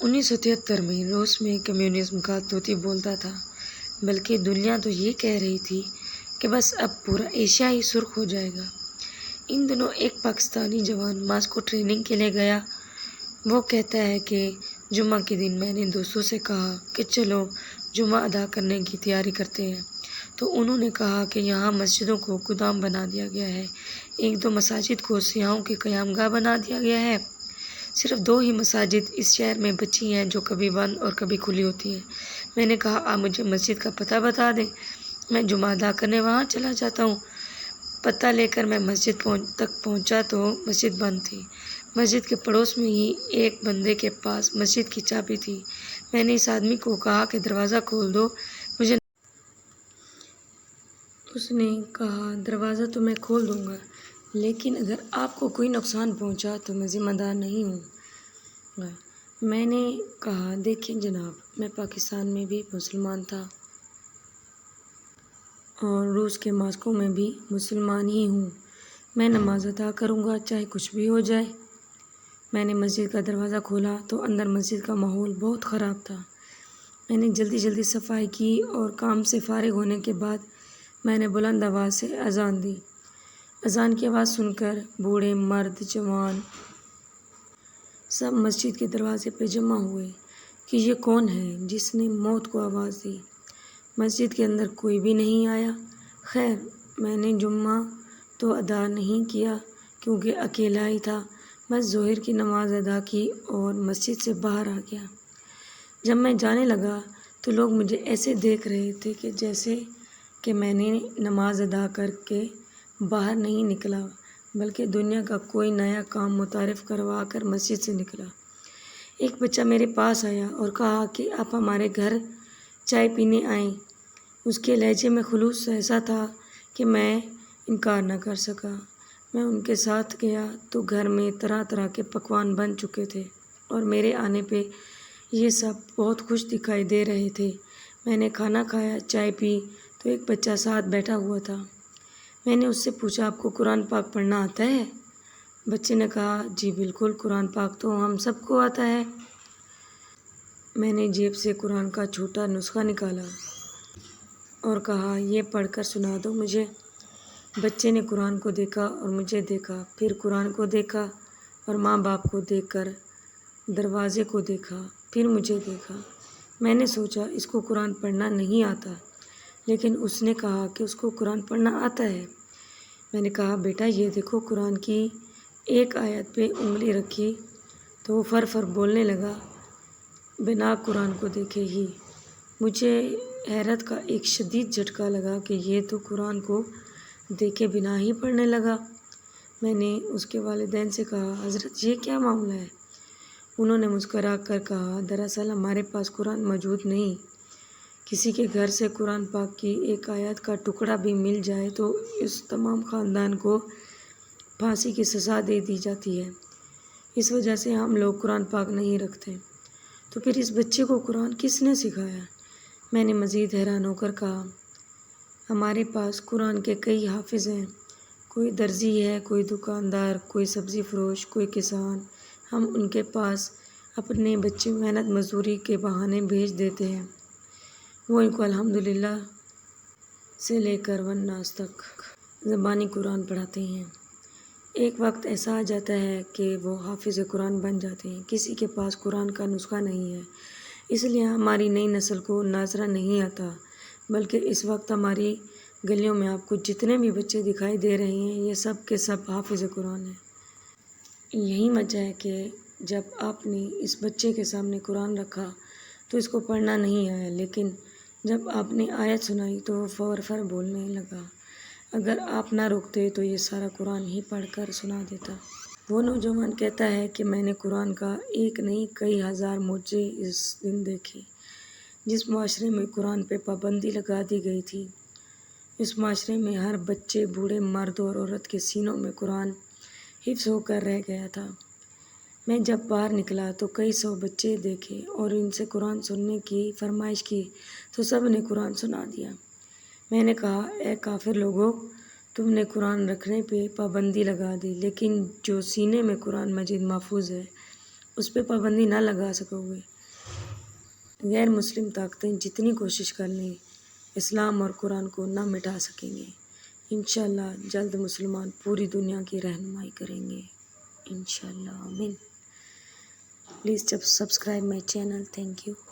1973 میں روس میں کمیونزم کا طوطی بولتا تھا، بلکہ دنیا تو یہ کہہ رہی تھی کہ بس اب پورا ایشیا ہی سرخ ہو جائے گا۔ ان دنوں ایک پاکستانی جوان ماسکو ٹریننگ کے لیے گیا۔ وہ کہتا ہے کہ جمعہ کے دن میں نے دوستوں سے کہا کہ چلو جمعہ ادا کرنے کی تیاری کرتے ہیں، تو انہوں نے کہا کہ یہاں مسجدوں کو گودام بنا دیا گیا ہے، ایک دو مساجد کو سیاحوں کی قیام گاہ بنا دیا گیا ہے۔ صرف 2 ہی مساجد اس شہر میں بچی ہیں جو کبھی بند اور کبھی کھلی ہوتی ہیں۔ میں نے کہا آپ مجھے مسجد کا پتہ بتا دیں، میں جمعہ ادا کرنے وہاں چلا جاتا ہوں۔ پتہ لے کر میں مسجد تک پہنچا تو مسجد بند تھی۔ مسجد کے پڑوس میں ہی ایک بندے کے پاس مسجد کی چابی تھی۔ میں نے اس آدمی کو کہا کہ دروازہ کھول دو، مجھے۔ اس نے کہا دروازہ تو میں کھول دوں گا، لیکن اگر آپ کو کوئی نقصان پہنچا تو میں ذمہ دار نہیں ہوں گا۔ میں نے کہا دیکھیں جناب، میں پاکستان میں بھی مسلمان تھا اور روس کے ماسکو میں بھی مسلمان ہی ہوں، میں نماز ادا کروں گا چاہے کچھ بھی ہو جائے۔ میں نے مسجد کا دروازہ کھولا تو اندر مسجد کا ماحول بہت خراب تھا۔ میں نے جلدی صفائی کی اور کام سے فارغ ہونے کے بعد میں نے بلند آواز سے اذان دی۔ اذان کی آواز سن کر بوڑھے، مرد، جوان سب مسجد کے دروازے پہ جمع ہوئے کہ یہ کون ہے جس نے موت کو آواز دی۔ مسجد کے اندر کوئی بھی نہیں آیا۔ خیر، میں نے جمعہ تو ادا نہیں کیا کیونکہ اکیلا ہی تھا، بس ظہر کی نماز ادا کی اور مسجد سے باہر آ گیا۔ جب میں جانے لگا تو لوگ مجھے ایسے دیکھ رہے تھے کہ جیسے کہ میں نے نماز ادا کر کے باہر نہیں نکلا بلکہ دنیا کا کوئی نیا کام متعارف کروا کر مسجد سے نکلا۔ ایک بچہ میرے پاس آیا اور کہا کہ آپ ہمارے گھر چائے پینے آئیں۔ اس کے لہجے میں خلوص ایسا تھا کہ میں انکار نہ کر سکا۔ میں ان کے ساتھ گیا تو گھر میں طرح طرح کے پکوان بن چکے تھے اور میرے آنے پہ یہ سب بہت خوش دکھائی دے رہے تھے۔ میں نے کھانا کھایا، چائے پی تو ایک بچہ ساتھ بیٹھا ہوا تھا۔ میں نے اس سے پوچھا آپ کو قرآن پاک پڑھنا آتا ہے؟ بچے نے کہا جی بالکل، قرآن پاک تو ہم سب کو آتا ہے۔ میں نے جیب سے قرآن کا چھوٹا نسخہ نکالا اور کہا یہ پڑھ کر سنا دو مجھے۔ بچے نے قرآن کو دیکھا اور مجھے دیکھا، پھر قرآن کو دیکھا اور ماں باپ کو دیکھ کر دروازے کو دیکھا، پھر مجھے دیکھا۔ میں نے سوچا اس کو قرآن پڑھنا نہیں آتا، لیکن اس نے کہا کہ اس کو قرآن پڑھنا آتا ہے۔ میں نے کہا بیٹا یہ دیکھو، قرآن کی ایک آیت پہ انگلی رکھی تو وہ فر فر بولنے لگا بنا قرآن کو دیکھے ہی۔ مجھے حیرت کا ایک شدید جھٹکا لگا کہ یہ تو قرآن کو دیکھے بنا ہی پڑھنے لگا۔ میں نے اس کے والدین سے کہا حضرت یہ کیا معاملہ ہے؟ انہوں نے مسکرا کر کہا دراصل ہمارے پاس قرآن موجود نہیں، کسی کے گھر سے قرآن پاک کی ایک آیت کا ٹکڑا بھی مل جائے تو اس تمام خاندان کو پھانسی کی سزا دے دی جاتی ہے، اس وجہ سے ہم لوگ قرآن پاک نہیں رکھتے۔ تو پھر اس بچے کو قرآن کس نے سکھایا؟ میں نے مزید حیران ہو کر کہا ہمارے پاس قرآن کے کئی حافظ ہیں، کوئی درزی ہے، کوئی دکاندار، کوئی سبزی فروش، کوئی کسان۔ ہم ان کے پاس اپنے بچے محنت مزدوری کے بہانے بھیج دیتے ہیں، وہ ان کو الحمدللہ سے لے کر والناس تک زبانی قرآن پڑھاتے ہیں۔ ایک وقت ایسا آ جاتا ہے کہ وہ حافظ قرآن بن جاتے ہیں، کسی کے پاس قرآن کا نسخہ نہیں ہے، اس لیے ہماری نئی نسل کو ناظرہ نہیں آتا، بلکہ اس وقت ہماری گلیوں میں آپ کو جتنے بھی بچے دکھائی دے رہے ہیں یہ سب کے سب حافظ قرآن ہیں۔ یہی وجہ ہے کہ جب آپ نے اس بچے کے سامنے قرآن رکھا تو اس کو پڑھنا نہیں آیا، لیکن جب آپ نے آیت سنائی تو وہ فور فر بولنے لگا۔ اگر آپ نہ روکتے تو یہ سارا قرآن ہی پڑھ کر سنا دیتا۔ وہ نوجوان کہتا ہے کہ میں نے قرآن کا ایک نہیں کئی ہزار معجزے اس دن دیکھے۔ جس معاشرے میں قرآن پہ پابندی لگا دی گئی تھی، اس معاشرے میں ہر بچے، بوڑھے، مرد اور عورت کے سینوں میں قرآن حفظ ہو کر رہ گیا تھا۔ میں جب باہر نکلا تو کئی 100 بچے دیکھے اور ان سے قرآن سننے کی فرمائش کی تو سب نے قرآن سنا دیا۔ میں نے کہا اے کافر لوگو، تم نے قرآن رکھنے پہ پابندی لگا دی، لیکن جو سینے میں قرآن مجید محفوظ ہے اس پہ پابندی نہ لگا سکو گے۔ غیر مسلم طاقتیں جتنی کوشش کر لیں اسلام اور قرآن کو نہ مٹا سکیں گے۔ انشاءاللہ جلد مسلمان پوری دنیا کی رہنمائی کریں گے، انشاءاللہ آمین۔ Please subscribe my channel, thank you.